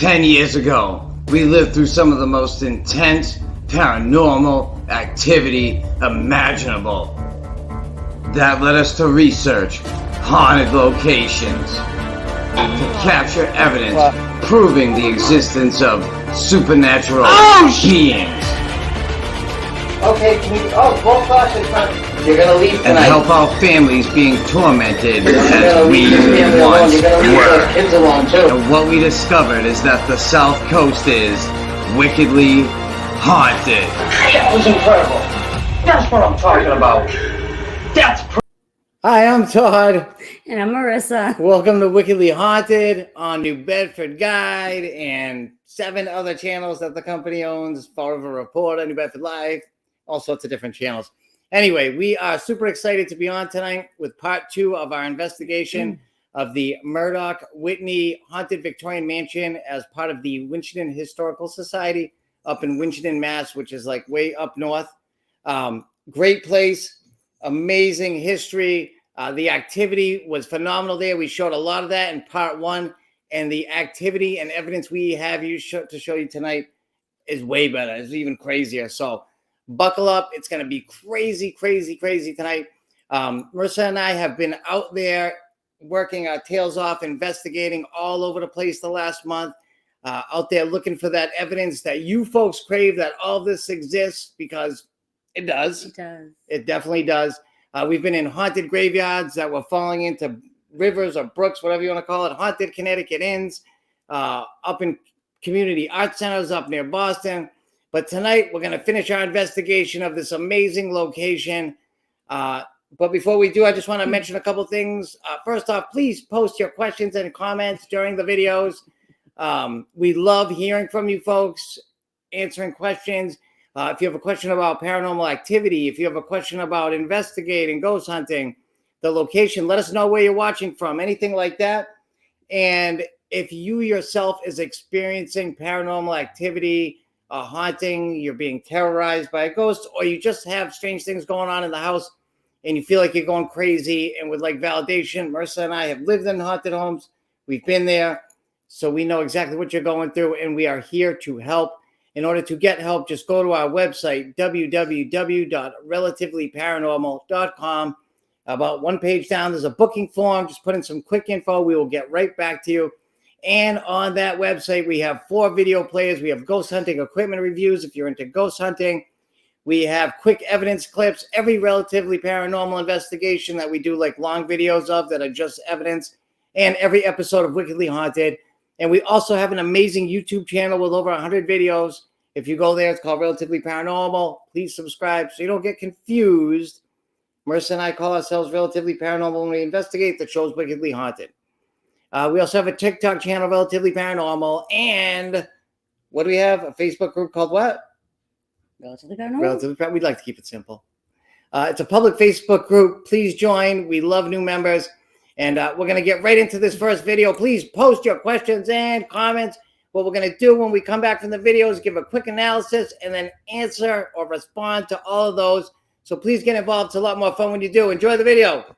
10 years ago, we lived through some of the most intense paranormal activity imaginable. That led us to research haunted locations to capture evidence proving the existence of supernatural beings. Okay, both classes, you're gonna leave tonight. And help our families being tormented as we once were. Kids alone too. And what we discovered is that the South Coast is wickedly haunted. That was incredible. That's what I'm talking about. Hi, I'm Todd. And I'm Marissa. Welcome to Wickedly Haunted on New Bedford Guide and 7 other channels that the company owns. Forever Reporter, New Bedford Live, all sorts of different channels. Anyway, we are super excited to be on tonight with part 2 of our investigation of the Murdock-Whitney Haunted Victorian Mansion as part of the Winchendon Historical Society up in Winchendon, Mass, which is like way up north. Great place, amazing history. The activity was phenomenal there. We showed a lot of that in part 1, and the activity and evidence we have to show you tonight is way better. It's even crazier. So buckle up. It's going to be crazy, crazy, crazy tonight. Marissa and I have been out there working our tails off, investigating all over the place the last month, out there looking for that evidence that you folks crave, that all this exists, because it does. It does. It definitely does. We've been in haunted graveyards that were falling into rivers or brooks, whatever you want to call it, haunted Connecticut inns, up in community art centers up near Boston. But tonight, we're going to finish our investigation of this amazing location. But before we do, I just want to mention a couple things. First off, please post your questions and comments during the videos. We love hearing from you folks, answering questions. If you have a question about paranormal activity, if you have a question about investigating, ghost hunting, the location, let us know where you're watching from, anything like that. And if you yourself is experiencing paranormal activity, a haunting, you're being terrorized by a ghost, or you just have strange things going on in the house and you feel like you're going crazy and would like validation, Marissa and I have lived in haunted homes. We've been there, so we know exactly what you're going through, and we are here to help. In order to get help, just go to our website, www.relativelyparanormal.com. About one page down, there's a booking form. Just put in some quick info. We will get right back to you. And on that website, we have 4 video players. We have ghost hunting equipment reviews if you're into ghost hunting. We have quick evidence clips. Every relatively paranormal investigation that we do, like long videos of that are just evidence. And every episode of Wickedly Haunted. And we also have an amazing YouTube channel with over 100 videos. If you go there, it's called Relatively Paranormal. Please subscribe so you don't get confused. Marissa and I call ourselves Relatively Paranormal when we investigate. The show's Wickedly Haunted. We also have a TikTok channel, Relatively Paranormal. And what do we have? A Facebook group called what? Relatively Paranormal. Relatively Paranormal. We'd like to keep it simple. It's a public Facebook group. Please join. We love new members. And we're going to get right into this first video. Please post your questions and comments. What we're going to do when we come back from the video is give a quick analysis and then answer or respond to all of those. So please get involved. It's a lot more fun when you do. Enjoy the video.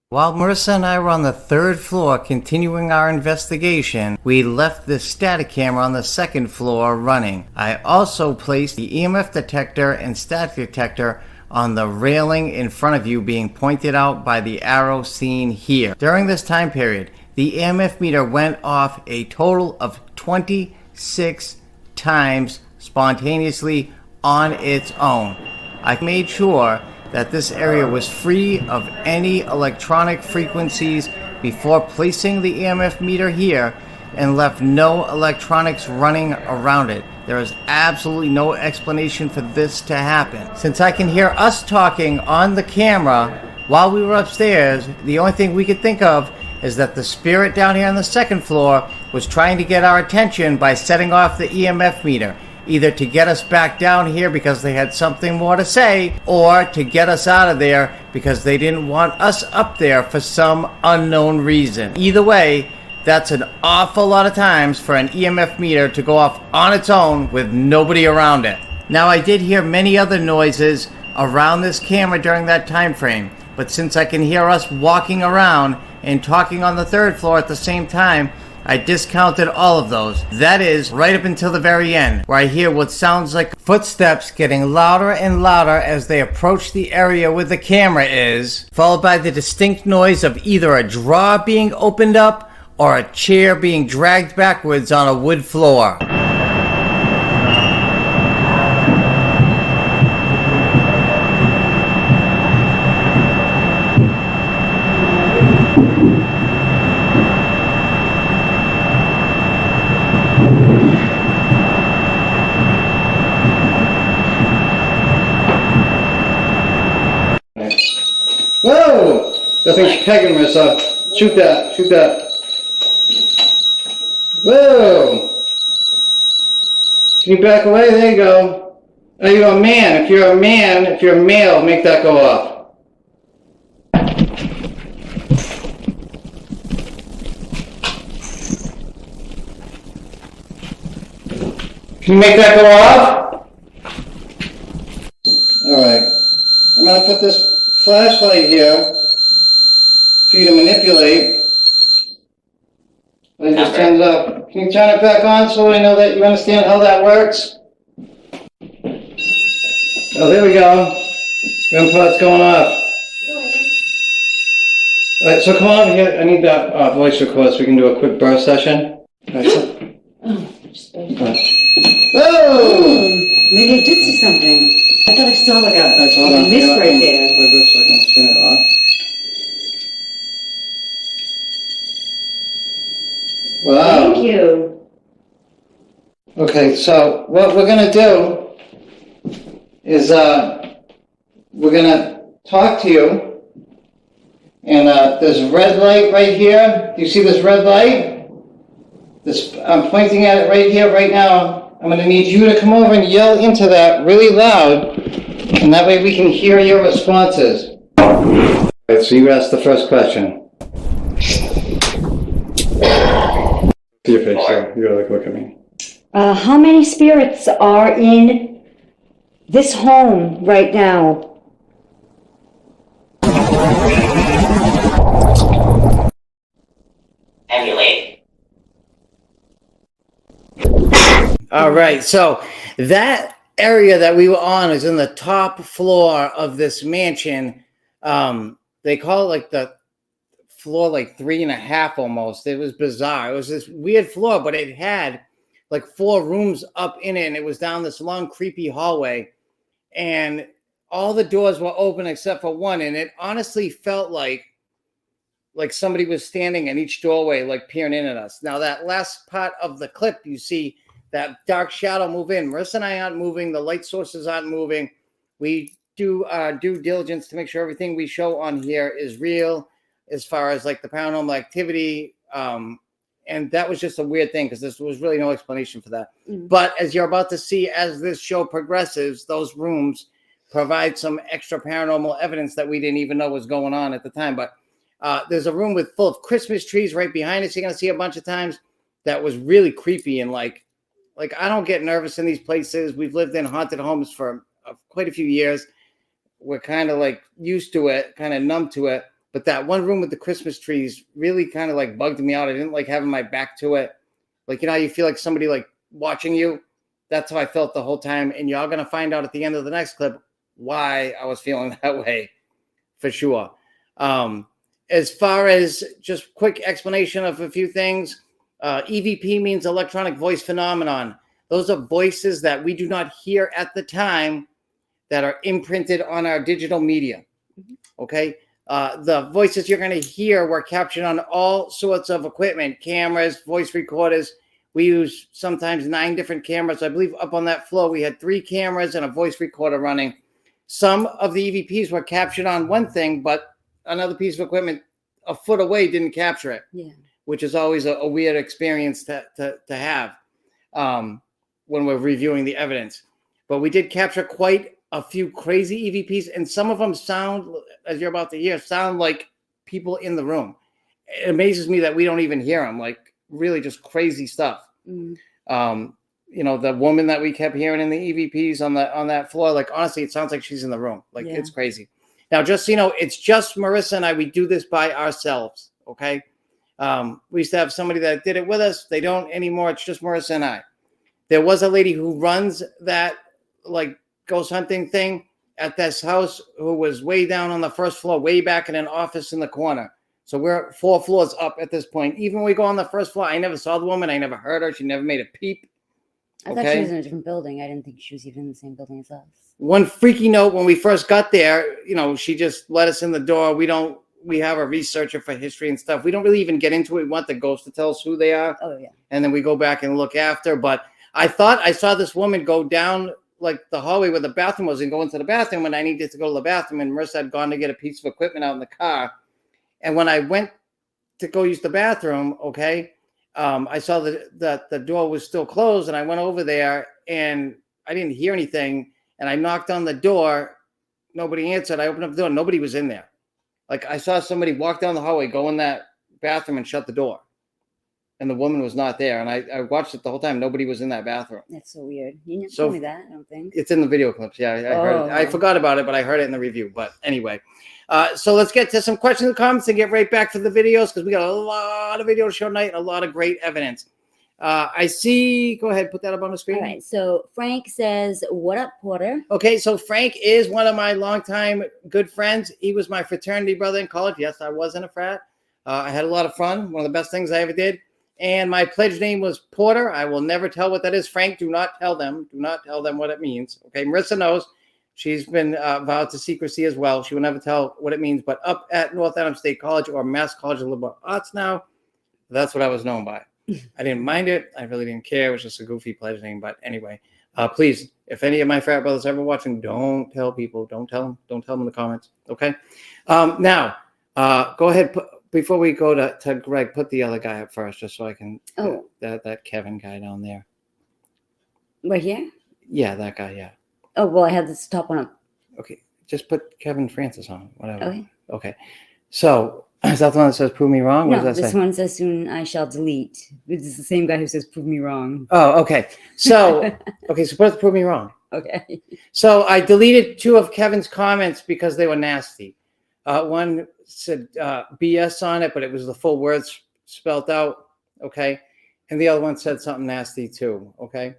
While Marissa and I were on the 3rd floor continuing our investigation, we left the static camera on the 2nd floor running. I also placed the EMF detector and static detector on the railing in front of you, being pointed out by the arrow seen here. During this time period, the EMF meter went off a total of 26 times spontaneously on its own. I made sure that this area was free of any electronic frequencies before placing the EMF meter here, and left no electronics running around it. There is absolutely no explanation for this to happen. Since I can hear us talking on the camera while we were upstairs, the only thing we could think of is that the spirit down here on the 2nd floor was trying to get our attention by setting off the EMF meter, either to get us back down here because they had something more to say, or to get us out of there because they didn't want us up there for some unknown reason. Either way, that's an awful lot of times for an EMF meter to go off on its own with nobody around it. Now, I did hear many other noises around this camera during that time frame, but since I can hear us walking around and talking on the 3rd floor at the same time, I discounted all of those. That is, right up until the very end, where I hear what sounds like footsteps getting louder and louder as they approach the area where the camera is, followed by the distinct noise of either a drawer being opened up or a chair being dragged backwards on a wood floor. Whoa! That thing's pegging Marissa. Shoot that, shoot that. Whoa! Can you back away? There you go. Are you a man? If you're a man, if you're a male, make that go off. Can you make that go off? Alright. I'm gonna put this flashlight here for you to manipulate. It just turns up. Can you turn it back on so I know that you understand how that works? Oh, there we go. REM pod's going off. Alright, so come on over here. I need that voice record so we can do a quick burst session. Alright, so. Whoa! Maybe I did see something. I thought I saw like a mist right there. Play this so I can spin it off. Wow. Thank you. Okay, so what we're gonna do is we're gonna talk to you, and there's a red light right here. Do you see this red light? I'm pointing at it right here, right now. I'm gonna need you to come over and yell into that really loud, and that way we can hear your responses. All right, so you asked the first question. See your face, so you gotta look at me. How many spirits are in this home right now? Emulate. All right, so that area that we were on is in the top floor of this mansion. They call it like the floor like 3.5 almost. It was bizarre. It was this weird floor, but it had like 4 rooms up in it, and it was down this long, creepy hallway, and all the doors were open except for one, and it honestly felt like somebody was standing in each doorway, like peering in at us. Now, that last part of the clip, you see that dark shadow move in. Marissa and I aren't moving. The light sources aren't moving. We do our due diligence to make sure everything we show on here is real as far as like the paranormal activity. And that was just a weird thing because there was really no explanation for that. Mm-hmm. But as you're about to see, as this show progresses, those rooms provide some extra paranormal evidence that we didn't even know was going on at the time. But there's a room full of Christmas trees right behind us. You're going to see a bunch of times. That was really creepy, and like I don't get nervous in these places. We've lived in haunted homes for quite a few years. We're kind of like used to it, kind of numb to it. But that one room with the Christmas trees really kind of like bugged me out. I didn't like having my back to it. Like, you know, you feel like somebody like watching you. That's how I felt the whole time. And y'all going to find out at the end of the next clip why I was feeling that way for sure. As far as just quick explanation of a few things, EVP means electronic voice phenomenon. Those are voices that we do not hear at the time that are imprinted on our digital media. Okay. The voices you're going to hear were captured on all sorts of equipment, cameras, voice recorders. We use sometimes 9 different cameras. I believe up on that floor, we had 3 cameras and a voice recorder running. Some of the EVPs were captured on one thing, but another piece of equipment a foot away didn't capture it, which is always a weird experience to have when we're reviewing the evidence. But we did capture quite a few crazy EVPs, and some of them sound, as you're about to hear, sound like people in the room. It amazes me that we don't even hear them, like really just crazy stuff. You know, the woman that we kept hearing in the EVPs on that floor, like honestly, it sounds like she's in the room. Like it's crazy. Now, just so you know, it's just Marissa and I. We do this by ourselves, okay? We used to have somebody that did it with us. They don't anymore. It's just Marissa and I. There was a lady who runs that like ghost hunting thing at this house who was way down on the first floor, way back in an office in the corner. So we're 4 floors up at this point. Even when we go on the first floor, I never saw the woman. I never heard her. She never made a peep. I thought she was in a different building. I didn't think she was even in the same building as us. One freaky note when we first got there, she just let us in the door. We have a researcher for history and stuff. We don't really even get into it. We want the ghost to tell us who they are. Oh, yeah. And then we go back and look after. But I thought I saw this woman go down like the hallway where the bathroom was and go into the bathroom when I needed to go to the bathroom. And Marissa had gone to get a piece of equipment out in the car. And when I went to go use the bathroom, I saw that the door was still closed, and I went over there and I didn't hear anything. And I knocked on the door. Nobody answered. I opened up the door. Nobody was in there. Like I saw somebody walk down the hallway, go in that bathroom and shut the door. And the woman was not there. And I watched it the whole time. Nobody was in that bathroom. That's so weird. You never told me that, I don't think. It's in the video clips. Yeah, I heard it. I forgot about it, but I heard it in the review. But anyway, so let's get to some questions and comments and get right back to the videos because we got a lot of video to show tonight and a lot of great evidence. I see. Go ahead. Put that up on the screen. All right. So Frank says, what up, Porter? Okay. So Frank is one of my longtime good friends. He was my fraternity brother in college. Yes, I was in a frat. I had a lot of fun. One of the best things I ever did. And my pledge name was Porter. I will never tell what that is. Frank, do not tell them. Do not tell them what it means. Okay. Marissa knows. She's been vowed to secrecy as well. She will never tell what it means. But up at North Adams State College or Mass College of Liberal Arts now, that's what I was known by. I didn't mind it. I really didn't care. It was just a goofy pledge name. But anyway, please, if any of my frat brothers ever watching, don't tell people. Don't tell them. Don't tell them in the comments. Okay. Now, go ahead. Before we go to Greg, put the other guy up first, just so I can. Oh, that Kevin guy down there. Right here? Yeah, that guy. Yeah. Oh, well, I had this top one up. Okay, just put Kevin Francis on. Whatever. Okay. Okay. So is that the one that says "prove me wrong"? What No, does that this say? one says soon I shall delete. This is the same guy who says prove me wrong. Oh, okay. So so put "prove me wrong." Okay. So I deleted 2 of Kevin's comments because they were nasty. One said BS on it, but it was the full words spelled out. Okay. And the other one said something nasty too. Okay.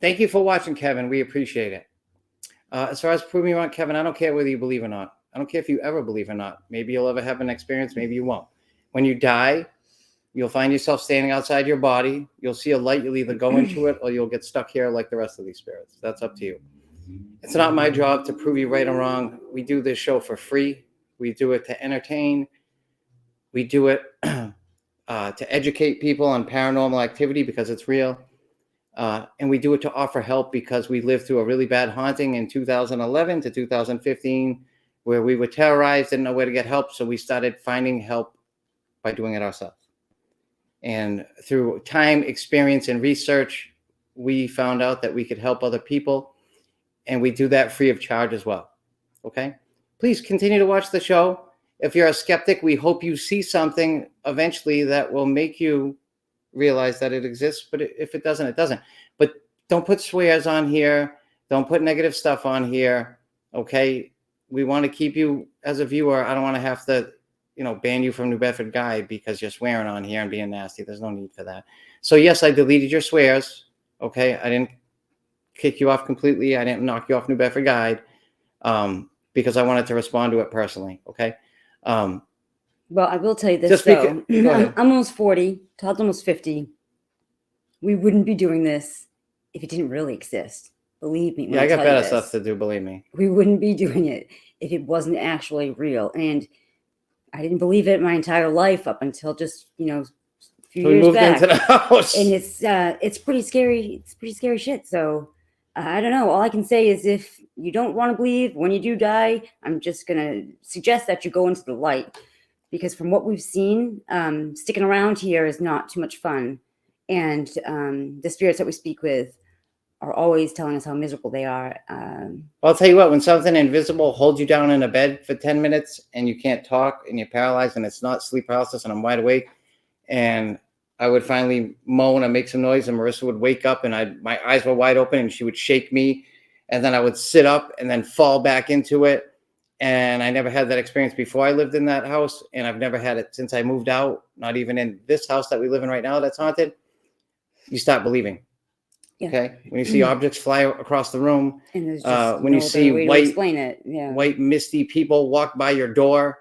Thank you for watching, Kevin. We appreciate it. As far as prove me wrong, Kevin, I don't care whether you believe or not. I don't care if you ever believe or not. Maybe you'll ever have an experience. Maybe you won't. When you die, you'll find yourself standing outside your body. You'll see a light. You'll either go into it or you'll get stuck here like the rest of these spirits. That's up to you. It's not my job to prove you right or wrong. We do this show for free. We do it to entertain. We do it to educate people on paranormal activity because it's real. And we do it to offer help because we lived through a really bad haunting in 2011 to 2015 where we were terrorized, didn't know where to get help. So we started finding help by doing it ourselves. And through time, experience, and research, we found out that we could help other people. And we do that free of charge as well. Okay? Please continue to watch the show. If you're a skeptic, we hope you see something eventually that will make you realize that it exists. But if it doesn't, it doesn't. But don't put swears on here. Don't put negative stuff on here. Okay? We want to keep you as a viewer. I don't want to have to, ban you from New Bedford Guide because you're swearing on here and being nasty. There's no need for that. So yes, I deleted your swears. Okay? I didn't kick you off completely. I didn't knock you off New Bedford Guide because I wanted to respond to it personally. Okay? Well, I will tell you this, though. I'm almost 40. Todd's almost 50. We wouldn't be doing this if it didn't really exist. Believe me. Yeah, I got better stuff to do, believe me. We wouldn't be doing it if it wasn't actually real. And I didn't believe it my entire life up until just, a few years back. Into the house. And it's pretty scary. It's pretty scary shit. So I don't know. All I can say is if you don't want to believe when you do die, I'm just going to suggest that you go into the light. Because from what we've seen, sticking around here is not too much fun. And the spirits that we speak with are always telling us how miserable they are. I'll tell you what, when something invisible holds you down in a bed for 10 minutes and you can't talk and you're paralyzed and it's not sleep paralysis and I'm wide awake and I would finally moan and make some noise and Marissa would wake up and my eyes were wide open and she would shake me and then I would sit up and then fall back into it And I never had that experience before I lived in that house, and I've never had it since I moved out, not even in this house that we live in right now that's haunted. You stop believing. Yeah. Okay? When you see objects fly across the room, And there's just when you no see other way to white, explain it. Yeah. white misty people walk by your door,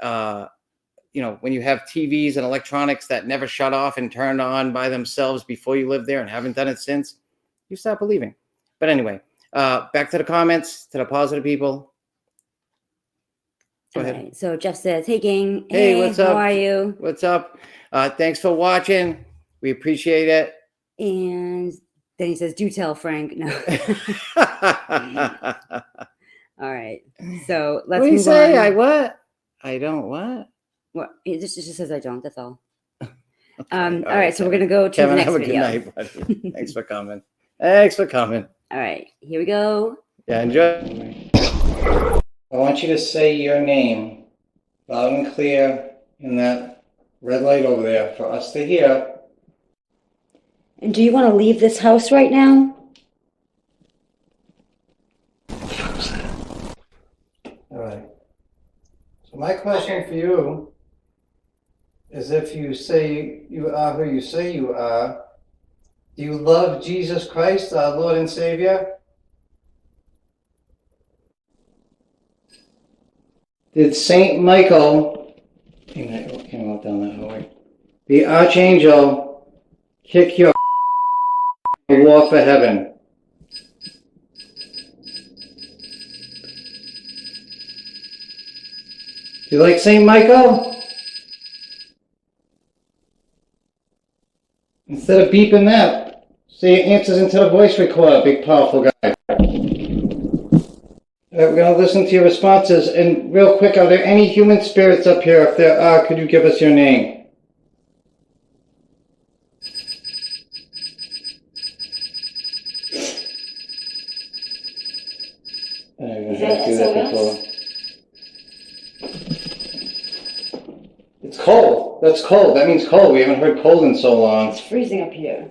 you know, when you have TVs and electronics that never shut off and turned on by themselves before you lived there and haven't done it since, you stop believing. But anyway, back to the comments, to the positive people. Go ahead. Right. So Jeff says, "Hey gang, Hey, what's up? How are you?" What's up? Thanks for watching. We appreciate it. And then he says, "Do tell Frank." No. All right. So let's What do you move say? on. I what? I don't what? What? It just says I don't. That's all. Okay, All right. So we're gonna go to Kevin, the next have a video. good night, buddy. Thanks for coming. Thanks for coming. All right. Here we go. Yeah, enjoy. I want you to say your name loud and clear in that red light over there for us to hear. And do you want to leave this house right now? All right. So my question for you is, if you say you are who you say you are, do you love Jesus Christ, our Lord and Savior? Did Saint Michael, came out down that hallway, the Archangel, kick your war for heaven? Do you like Saint Michael? Instead of beeping that, say your answers into the voice recorder, big powerful guy. We're going to listen to your responses. And real quick, are there any human spirits up here? If there are, could you give us your name? It's cold. That's cold. That means cold. We haven't heard cold in so long. It's freezing up here.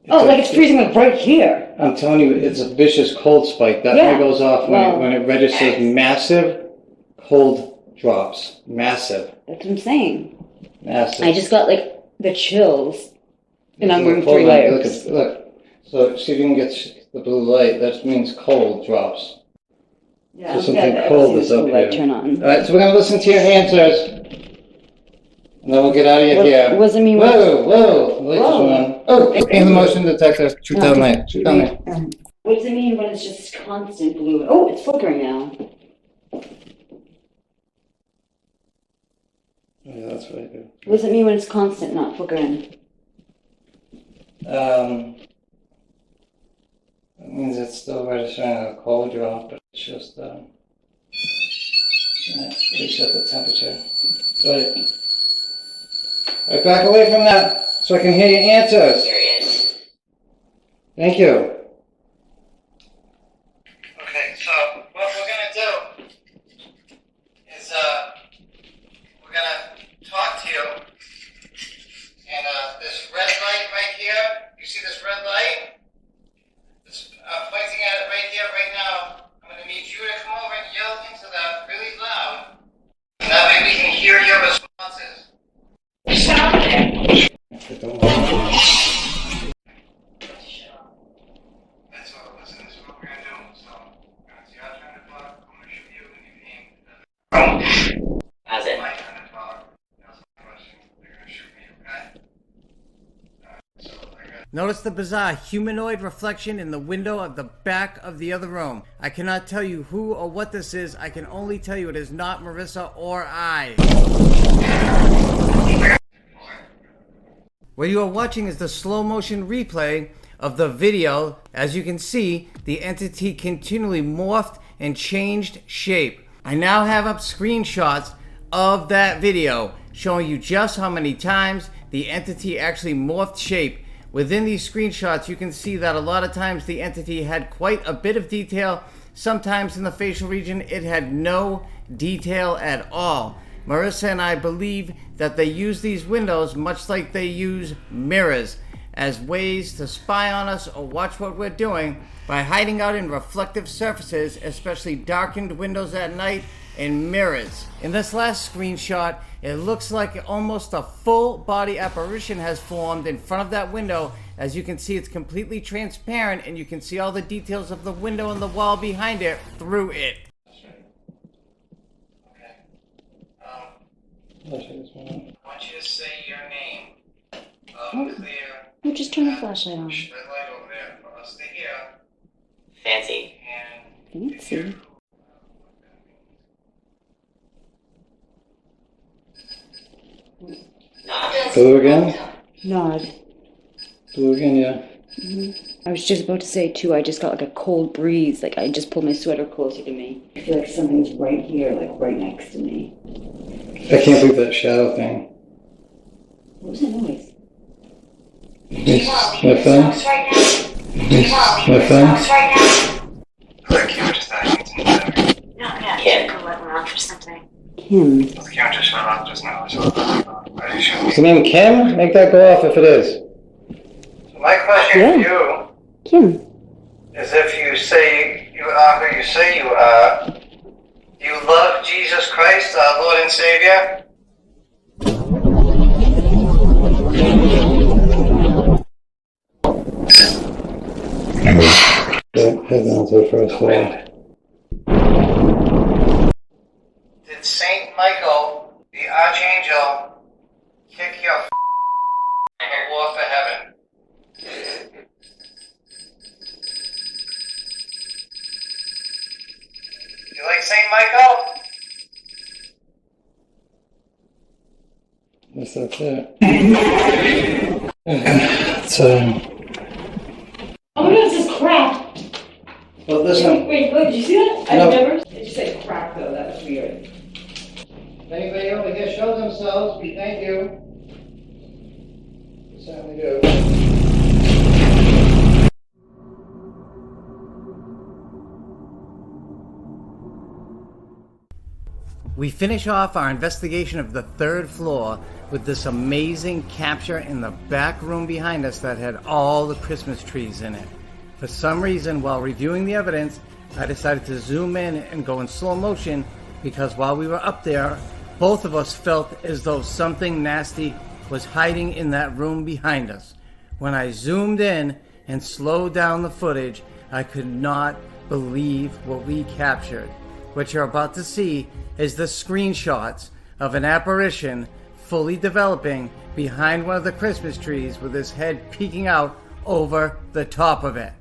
It's freezing like right here. I'm telling you, it's a vicious cold spike. That Yeah. one goes off Well, when it registers massive cold drops. Massive. That's what I'm saying. Massive. I just got like the chills. And I'm wearing Hold 3 on, layers. Look. So see if you can get the blue light. That means cold drops. Yeah, So something cold is up here. Turn on. All right, so we're going to listen to your answers. And then we'll get out of your hair. What does it mean? Whoa. Light is on. Oh, and the motion detector. Shoot down light. Shoot down light. What does it mean when it's just constant blue? Oh, it's flickering now. Yeah, that's what I do. What does it mean when it's constant, not flickering? That means it's still registering a cold drop, but it's just reset the temperature. Right, back away from that so I can hear your answers. Thank you. Okay, so what we're gonna do is we're gonna talk to you, and this red light right here. You see this red light? Pointing at it right here, right now. I'm going to need you to come over and yell into that really loud. And that way we can hear your responses. Stop it! That's what we're going to do. So, we're going to see our turn to talk. I'm going to shoot you and you aim. How's it? My turn to talk. That's my question. They're going to shoot me, okay? Notice the bizarre humanoid reflection in the window of the back of the other room. I cannot tell you who or what this is. I can only tell you it is not Marissa or I. What you are watching is the slow motion replay of the video. As you can see, the entity continually morphed and changed shape. I now have up screenshots of that video showing you just how many times the entity actually morphed shape. Within these screenshots, you can see that a lot of times the entity had quite a bit of detail. Sometimes in the facial region, it had no detail at all. Marissa and I believe that they use these windows much like they use mirrors. as ways to spy on us or watch what we're doing by hiding out in reflective surfaces, especially darkened windows at night and mirrors. In this last screenshot, it looks like almost a full body apparition has formed in front of that window. As you can see, it's completely transparent and you can see all the details of the window and the wall behind it through it. I want you to say your name. Clear. Well, just turn the flashlight on. The light over there for us to hear. Fancy. And Fancy. Blue again? Nod. Blue again, yeah. I was just about to say, too, I just got like a cold breeze. Like, I just pulled my sweater closer to me. I feel like something's right here, like right next to me. I can't believe that shadow thing. What was that noise? My phone? My phone? the camera just died. Kim. Kim. The camera just shut off just now. Is the name Kim? Make that go off if it is. My question to you Kim. is, if you say you are who you say you are, do you love Jesus Christ, our Lord and Savior? Head down to the first floor. Did Saint Michael, the Archangel, kick your on the wall for heaven? You like Saint Michael? Yes, that's it. It's, Oh my god, this is crap. well, listen. Wait, did you see that? No. It just said crap, though. That was weird. If anybody over here show themselves, we thank you. We certainly do. We finish off our investigation of the third floor with this amazing capture in the back room behind us that had all the Christmas trees in it. For some reason, while reviewing the evidence, I decided to zoom in and go in slow motion because while we were up there, both of us felt as though something nasty was hiding in that room behind us. When I zoomed in and slowed down the footage, I could not believe what we captured. What you're about to see is the screenshots of an apparition fully developing behind one of the Christmas trees with his head peeking out over the top of it.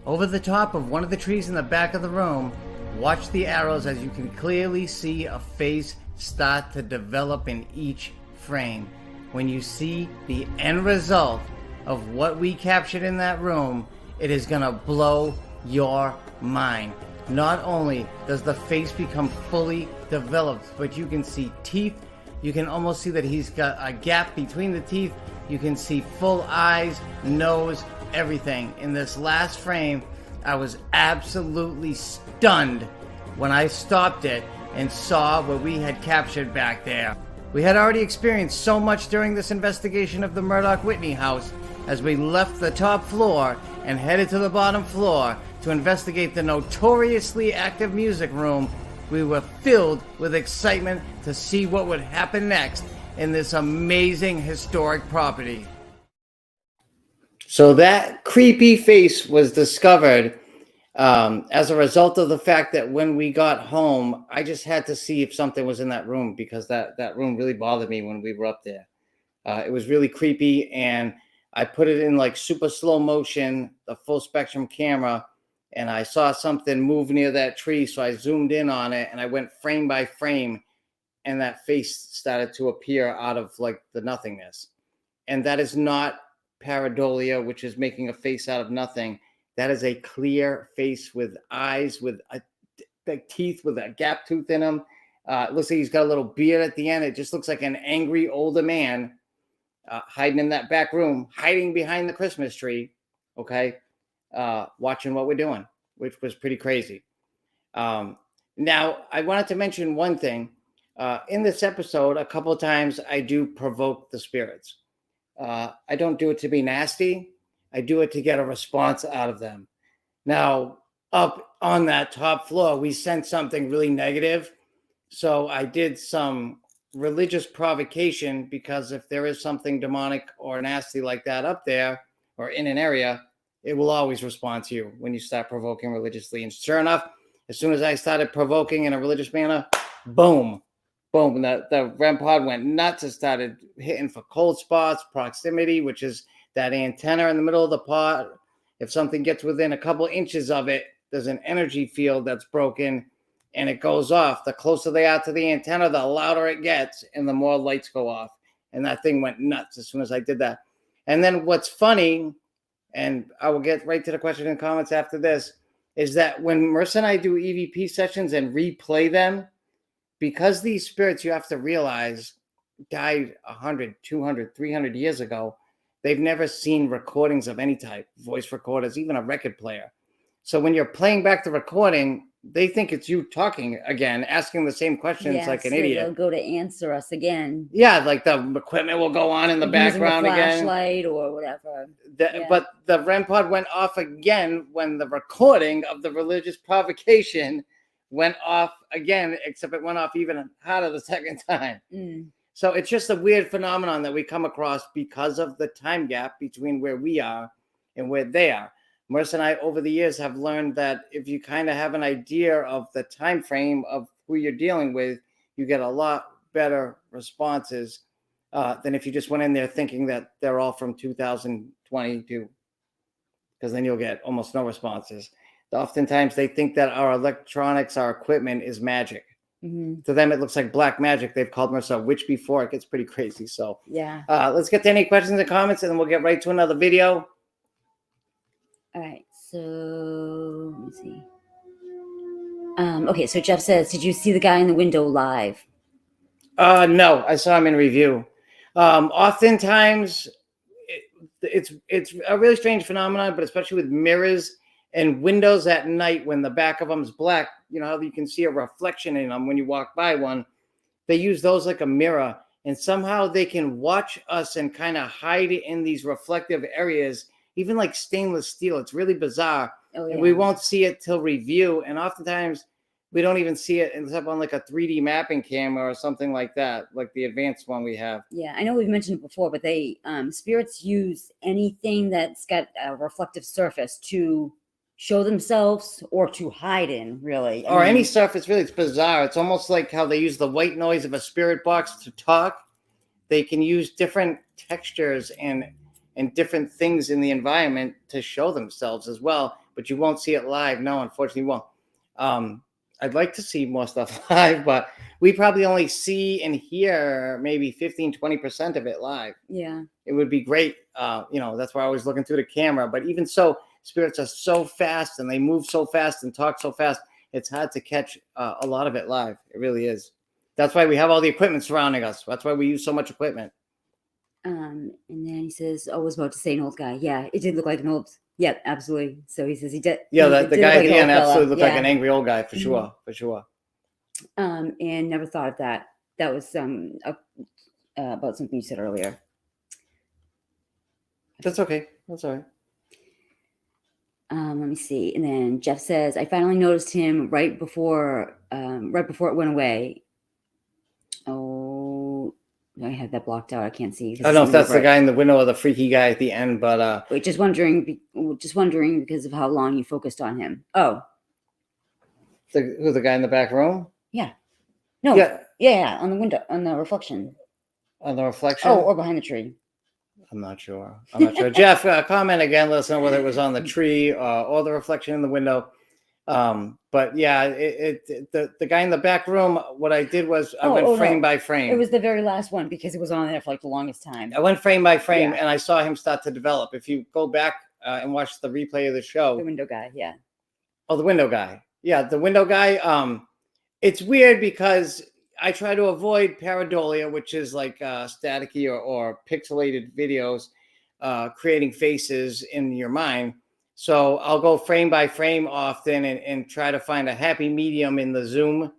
Over the top of one of the trees in the back of the room, watch the arrows as you can clearly see a face start to develop in each frame. When you see the end result of what we captured in that room, it is gonna blow your mind. Not only does the face become fully developed, but you can see teeth. You can almost see that he's got a gap between the teeth. You can see full eyes, nose, everything. In this last frame, I was absolutely stunned when I stopped it and saw what we had captured back there. We had already experienced so much during this investigation of the Murdock-Whitney house. As we left the top floor and headed to the bottom floor to investigate the notoriously active music room, we were filled with excitement to see what would happen next in this amazing historic property. So that creepy face was discovered as a result of the fact that when we got home, I just had to see if something was in that room because that room really bothered me when we were up there. It was really creepy, and I put it in like super slow motion, the full spectrum camera, and I saw something move near that tree, so I zoomed in on it, and I went frame by frame, and that face started to appear out of like the nothingness. And that is not pareidolia, which is making a face out of nothing. That is a clear face with eyes, with teeth, with a gap tooth in them. It looks like he's got a little beard at the end. It just looks like an angry older man hiding in that back room, hiding behind the Christmas tree, okay, watching what we're doing, which was pretty crazy. Now, I wanted to mention one thing. In this episode, a couple of times I do provoke the spirits. I don't do it to be nasty. I do it to get a response out of them. Now, up on that top floor, we sent something really negative. So I did some religious provocation, because if there is something demonic or nasty like that up there or in an area, it will always respond to you when you start provoking religiously. And sure enough, as soon as I started provoking in a religious manner, boom, boom, the REM pod went nuts. It started hitting for cold spots, proximity, which is that antenna in the middle of the pod. If something gets within a couple inches of it, there's an energy field that's broken and it goes off. The closer they are to the antenna, the louder it gets and the more lights go off. And that thing went nuts as soon as I did that. And then what's funny, and I will get right to the question and comments after this, is that when Marissa and I do EVP sessions and replay them, because these spirits, you have to realize, died 100, 200, 300 years ago, they've never seen recordings of any type, voice recorders, even a record player. So when you're playing back the recording, they think it's you talking again, asking the same questions like an idiot. They'll go to answer us again. Yeah, like the equipment will go on in the background again. Flashlight or whatever. But the REM pod went off again when the recording of the religious provocation went off again, except it went off even harder the second time. So it's just a weird phenomenon that we come across because of the time gap between where we are and where they are. Morse and I, over the years, have learned that if you kind of have an idea of the time frame of who you're dealing with, you get a lot better responses than if you just went in there thinking that they're all from 2022, because then you'll get almost no responses. Oftentimes, they think that our electronics, our equipment is magic. To them, it looks like black magic. They've called Marissa a witch before. It gets pretty crazy. So yeah. Let's get to any questions and comments, and then we'll get right to another video. All right, so let me see. Okay, so Jeff says, did you see the guy in the window live? No, I saw him in review. Oftentimes, it's a really strange phenomenon, but especially with mirrors and windows at night when the back of them is black, you know how you can see a reflection in them when you walk by one. They use those like a mirror, and somehow they can watch us and kind of hide in these reflective areas, even like stainless steel. It's really bizarre. Oh, yeah. And we won't see it till review. And oftentimes we don't even see it except on like a 3D mapping camera or something like that, like the advanced one we have. Yeah, I know we've mentioned it before, but they spirits use anything that's got a reflective surface to show themselves or to hide in, really. Or any surface, really. It's bizarre. It's almost like how they use the white noise of a spirit box to talk. They can use different textures and different things in the environment to show themselves as well, but you won't see it live. No, unfortunately, you won't. I'd like to see more stuff live, but we probably only see and hear maybe 15-20% of it live. Yeah. It would be great. That's why I was looking through the camera. But even so, spirits are so fast and they move so fast and talk so fast, it's hard to catch a lot of it live. It really is. That's why we have all the equipment surrounding us. That's why we use so much equipment. And then he says, I was about to say an old guy. Yeah, it did look like an old. Yeah, absolutely. So he says he did. Yeah, the guy at the end absolutely looked like an an angry old guy for sure. And never thought of that. That was about something you said earlier. That's okay. That's all right. Let me see. And then Jeff says, I finally noticed him right before it went away. Oh, I had that blocked out. I can't see. I don't know if that's the guy in the window or the freaky guy at the end, but wait, just wondering because of how long you focused on him. Oh, the guy in the back room? Yeah. No. Yeah, on the window, on the reflection. On the reflection? Oh, or behind the tree. I'm not sure. Jeff, comment again. Let us know whether it was on the tree or the reflection in the window. But yeah, the guy in the back room, what I did was I went frame by frame. It was the very last one because it was on there for like the longest time. I went frame by frame and I saw him start to develop. If you go back and watch the replay of the show. The window guy, yeah. Oh, the window guy. Yeah, the window guy. It's weird because I try to avoid pareidolia, which is like staticky or pixelated videos creating faces in your mind. So I'll go frame by frame often and try to find a happy medium in the zoom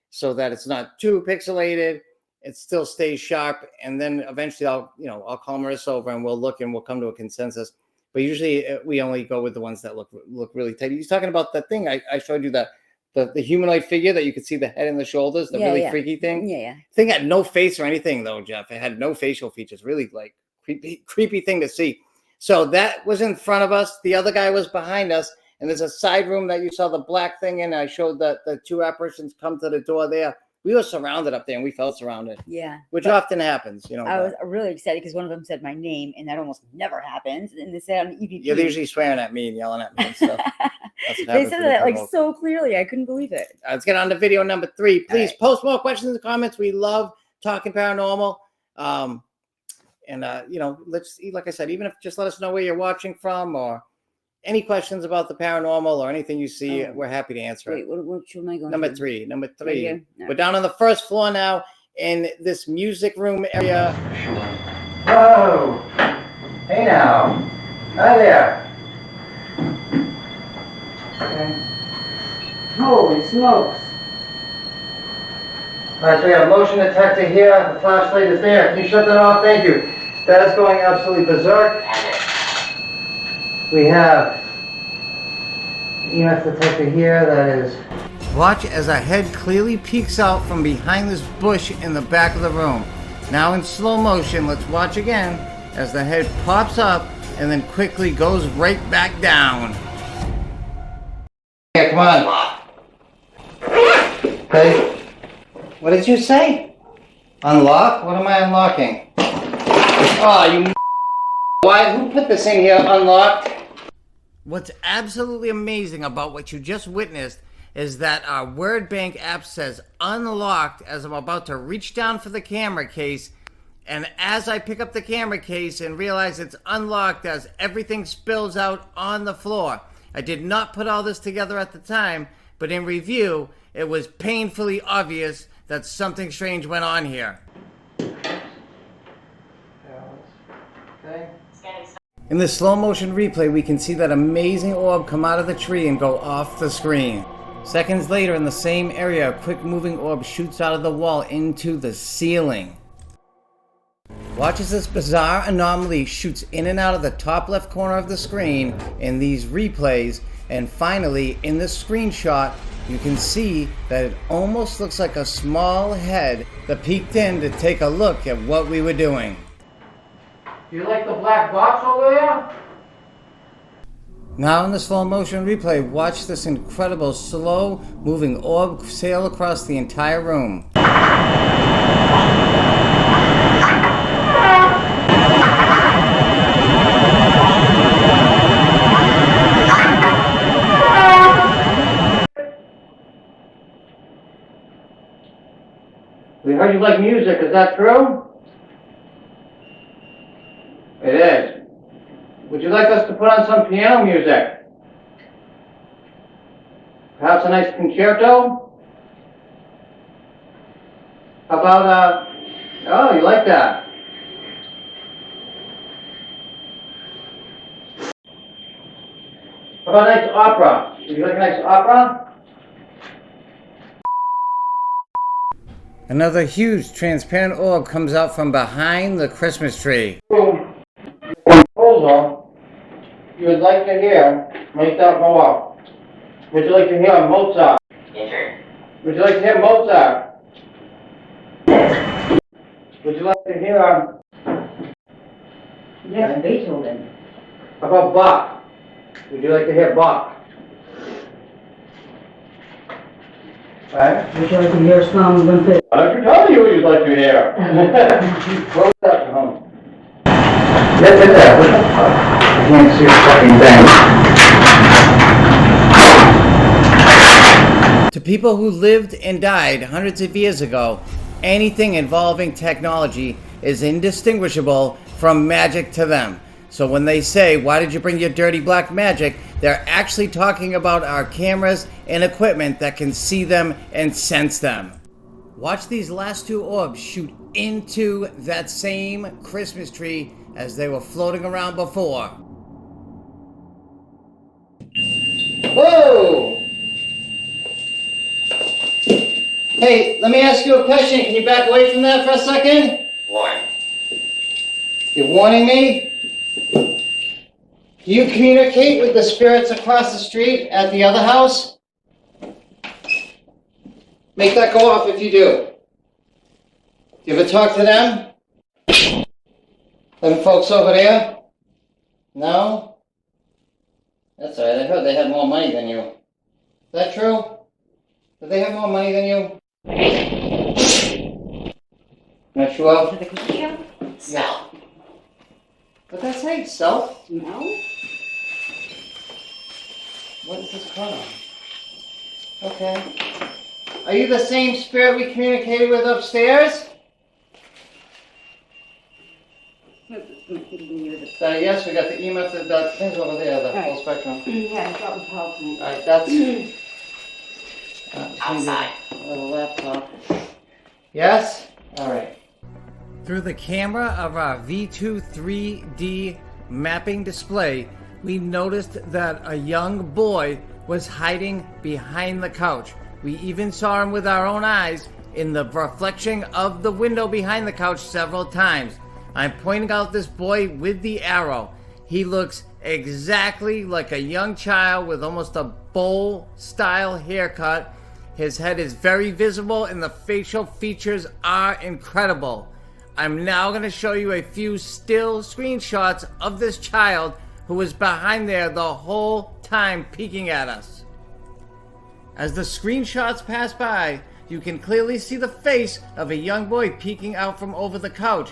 so that it's not too pixelated it still stays sharp. And then eventually I'll call Marissa over and we'll look and we'll come to a consensus. But usually we only go with the ones that look really tight. He's talking about that thing I showed you, the humanoid figure that you could see the head and the shoulders, the really freaky thing. Yeah. Thing had no face or anything though, Jeff. It had no facial features. Really like creepy thing to see. So that was in front of us. The other guy was behind us. And there's a side room that you saw the black thing in. I showed that the two apparitions come to the door there. We were surrounded up there, and we felt surrounded. Yeah. Which often happens, I was really excited because one of them said my name, and that almost never happens. And they said on EVP. You're usually swearing at me and yelling at me and stuff. They said that like so clearly. I couldn't believe it. Let's get on to video number 3. Please post more questions in the comments. We love talking paranormal. Let's, like I said, even if just let us know where you're watching from or any questions about the paranormal or anything you see, we're happy to answer it. Wait, what am I going Number to? 3. Number 3. Right no. We're down on the first floor now in this music room area. Whoa! Hey now! Hi there! Okay. Holy smokes! Alright, so we have a motion detector here, the flashlight is there. Can you shut that off? Thank you. That is going absolutely berserk. We have EMF detector here that is... Watch as a head clearly peeks out from behind this bush in the back of the room. Now in slow motion, let's watch again as the head pops up and then quickly goes right back down. Yeah, come on. Okay. What did you say? Unlock? What am I unlocking? Oh, you... Why? Who put this in here unlocked? What's absolutely amazing about what you just witnessed is that our word bank app says unlocked as I'm about to reach down for the camera case, and as I pick up the camera case and realize it's unlocked as everything spills out on the floor. I did not put all this together at the time, but in review, it was painfully obvious that something strange went on here. Okay. In the slow motion replay, we can see that amazing orb come out of the tree and go off the screen. Seconds later, in the same area, a quick moving orb shoots out of the wall into the ceiling. Watch as this bizarre anomaly shoots in and out of the top left corner of the screen in these replays, and finally, in this screenshot, you can see that it almost looks like a small head that peeked in to take a look at what we were doing. Do you like the black box over there? Now in the slow motion replay, watch this incredible slow moving orb sail across the entire room. We heard you like music, is that true? It is. Would you like us to put on some piano music? Perhaps a nice concerto? How about, oh, you like that? How about a nice opera? Would you like a nice opera? Another huge transparent orb comes out from behind the Christmas tree. Proposal you would like to hear, make that go up. Would you like to hear Mozart? Yes, sir. Would you like to hear Mozart? Would you like to hear, Yes, Beethoven. how about Bach? Would you like to hear Bach? Right? Would you like to hear some Winchendon? Why don't you tell me what you'd like to hear? What was that from home? Get that. I can't see a fucking thing. To people who lived and died hundreds of years ago, anything involving technology is indistinguishable from magic to them. So when they say, "Why did you bring your dirty black magic?" they're actually talking about our cameras and equipment that can see them and sense them. Watch these last two orbs shoot into that same Christmas tree as they were floating around before. Whoa! Hey, let me ask you a question. Can you back away from that for a second? What? You're warning me? Do you communicate with the spirits across the street at the other house? Make that go off if you do. Do you ever talk to them? Them folks over there? No? That's all right. I heard they had more money than you. Is that true? Do they have more money than you? Not sure? For the cookie shop? Yeah. What'd that say? Self? No. What is this color? Okay. Are you the same spirit we communicated with upstairs? Yes, we got the email, the things over there, the full spectrum. Yeah, I got the PowerPoint. Alright, that's... outside. The laptop. Yes? Alright. Through the camera of our V2 3D mapping display, we noticed that a young boy was hiding behind the couch. We even saw him with our own eyes in the reflection of the window behind the couch several times. I'm pointing out this boy with the arrow. He looks exactly like a young child with almost a bowl-style haircut. His head is very visible and the facial features are incredible. I'm now going to show you a few still screenshots of this child who was behind there the whole time peeking at us. As the screenshots pass by, you can clearly see the face of a young boy peeking out from over the couch.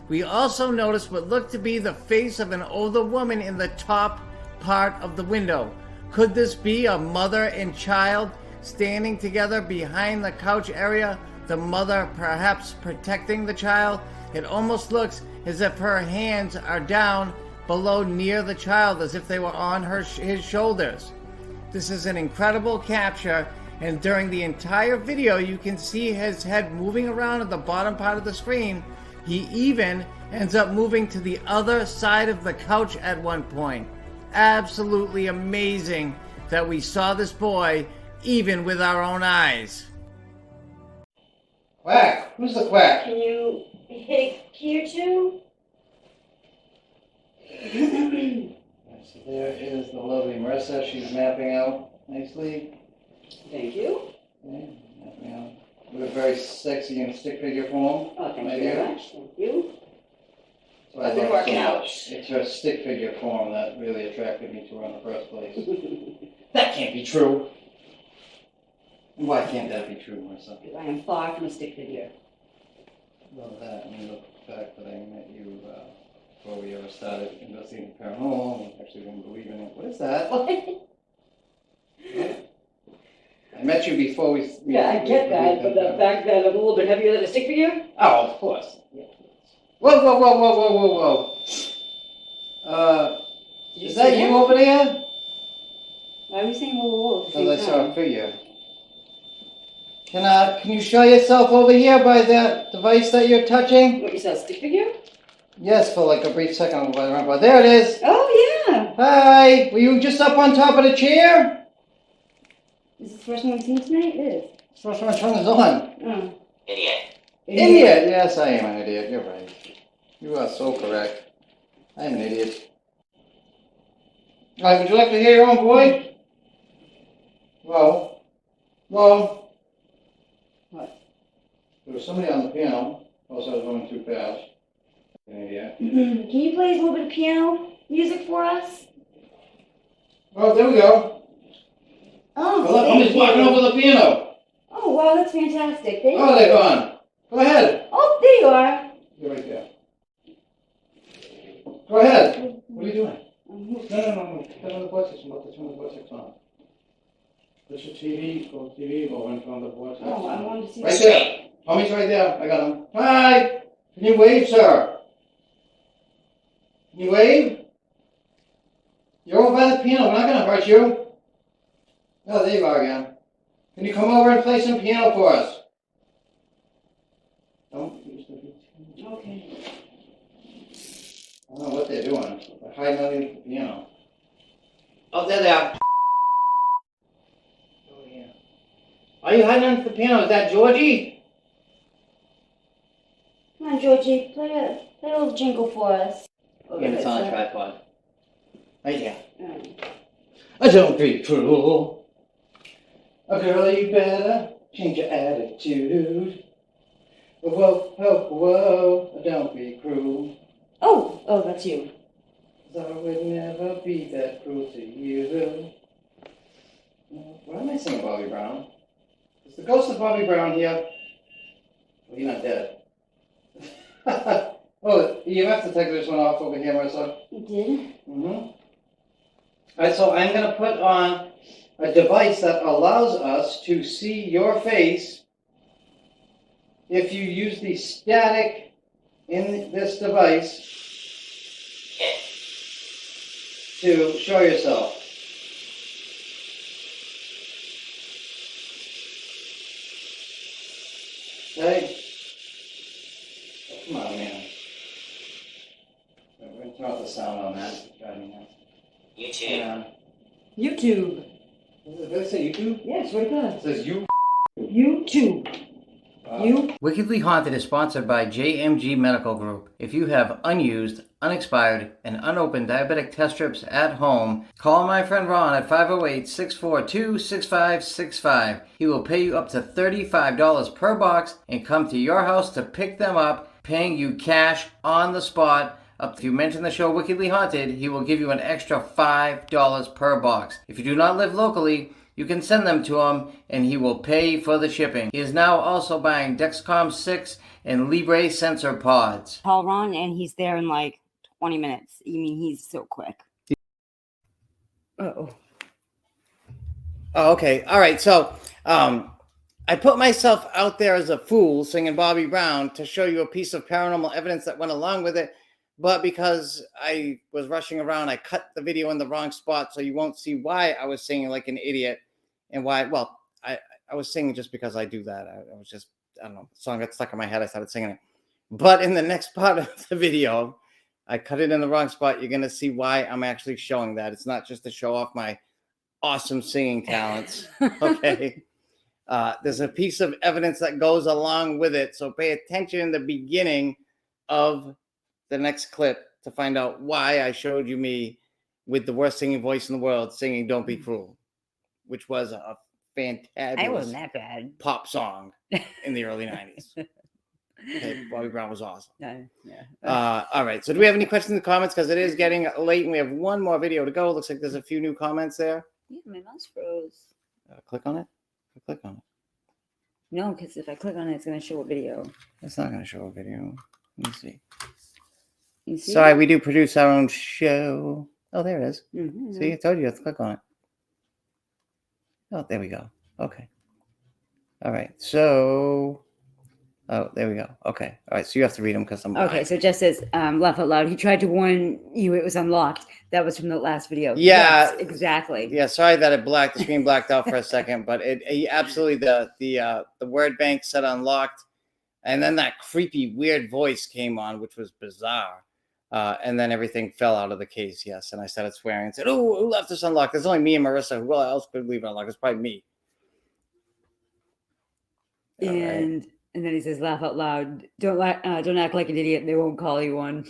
We also noticed what looked to be the face of an older woman in the top part of the window. Could this be a mother and child standing together behind the couch area? The mother perhaps protecting the child? It almost looks as if her hands are down below near the child, as if they were on his shoulders. This is an incredible capture, and during the entire video you can see his head moving around at the bottom part of the screen. He even ends up moving to the other side of the couch at one point. Absolutely amazing that we saw this boy even with our own eyes. Quack! Who's the quack? Can you hit Q2? So there is the lovely Marissa. She's mapping out nicely. Thank you. Okay, mapping out. With a very sexy and stick figure form. Oh, thank Right you here. very much. Thank you. So I've been love working so out. much. It's her stick figure form that really attracted me to her in the first place. That can't be true. Why can't that be true, Marissa? Because I am far from a stick figure. Love that. And the fact that I met you before we ever started investigating paranormal and actually didn't believe in it. What is that? What? I met you before we. Yeah, I get that, but the fact that I'm a little bit heavier than a stick figure? Oh, of course. Yeah. Whoa, whoa, whoa, whoa, whoa, whoa, whoa. Is that you over there? Why are you saying whoa, whoa, whoa? at the Because I same saw time? a figure. Can you show yourself over here by that device that you're touching? What, you saw a stick figure? Yes, for like a brief second. But there it is. Oh, yeah. Hi. Were you just up on top of the chair? Is this the first one we've seen tonight? It is. First one turn is on. Oh. Idiot. Yes, I am an idiot. You're right. You are so correct. I am an idiot. Would you like to hear your own voice? Well. What? There was somebody on the piano. Also, I was going too fast. An idiot. Can you play a little bit of piano music for us? Oh, there we go. Oh, Well, look, somebody's walking over the piano. Oh, wow, that's fantastic. Thank Oh, you. they're gone. Go ahead. Oh, there you are. You're right there. Go ahead. What are you doing? No. Turn on the vortex. I'm about to turn the vortex on. Push the TV. Go to TV. Go in front of the vortex. Oh, I wanted to see Right there. Tommy's right there. I got him. Hi. Can you wave, sir? Can you wave? You're over by the piano. We're not going to hurt you. Oh, there you are again. Can you come over and play some piano for us? Don't use the V2. Okay. I don't know what they're doing. They're hiding underneath the piano. Oh, there they are. Oh, yeah. Are you hiding under the piano? Is that Georgie? Come on, Georgie, play a little jingle for us. Yeah, it's on a tripod. Right here. Alright. Don't be cruel. Oh, girl, you better change your attitude. Whoa, whoa, whoa, don't be cruel. Oh, that's you. 'Cause I would never be that cruel to you. Why am I singing Bobby Brown? Is the ghost of Bobby Brown here? Well, you're not dead. Oh, you have to take this one off over here, Marissa. You did? All right, so I'm going to put on a device that allows us to see your face if you use the static in this device to show yourself. Okay? Oh, come on, man. We're going to turn off the sound on that. It's driving me nuts. YouTube. YouTube. Did it say YouTube? Yes, what it does. It says you. YouTube. You? Wickedly Haunted is sponsored by JMG Medical Group. If you have unused, unexpired, and unopened diabetic test strips at home, call my friend Ron at 508-642-6565. He will pay you up to $35 per box and come to your house to pick them up, paying you cash on the spot. If you mention the show Wickedly Haunted, he will give you an extra $5 per box. If you do not live locally, you can send them to him and he will pay for the shipping. He is now also buying Dexcom 6 and Libre sensor pods. Call Ron and he's there in like 20 minutes. You mean he's so quick. Uh-oh. Oh, okay. All right. So I put myself out there as a fool singing Bobby Brown to show you a piece of paranormal evidence that went along with it. But because I was rushing around, I cut the video in the wrong spot, so you won't see why I was singing like an idiot and why. Well, I was singing just because I do that. I was just, I don't know, the song got stuck in my head. I started singing it. But in the next part of the video, I cut it in the wrong spot. You're going to see why I'm actually showing that. It's not just to show off my awesome singing talents. Okay. There's a piece of evidence that goes along with it. So pay attention in the beginning of the next clip to find out why I showed you me with the worst singing voice in the world singing Don't Be Cruel, which was a fantastic I wasn't that bad. pop song in the early 90s. Okay, Bobby Brown was awesome. Yeah. All right, so do we have any questions in the comments? Because it is getting late and we have one more video to go. Looks like there's a few new comments there. Yeah, my mouse froze. Click on it. Click on it. No, because if I click on it, it's going to show a video. It's not going to show a video. Let me see. You see? Sorry, we do produce our own show. Oh, there it is. Mm-hmm. See, I told you, you have to click on it. Oh, there we go. Okay. All right. So, oh, there we go. Okay. All right. So you have to read them because I'm blind. Okay, so Jeff says, laugh out loud. He tried to warn you it was unlocked. That was from the last video. Yeah. Yes, exactly. Yeah. Sorry that the screen blacked out for a second, but it absolutely the word bank said unlocked, and then that creepy weird voice came on, which was bizarre. And then everything fell out of the case, yes. And I started swearing and said, "Oh, who left this unlocked? There's only me and Marissa. Who else could leave it unlocked? It's probably me." And then he says, laugh out loud. Don't act like an idiot. They won't call you one.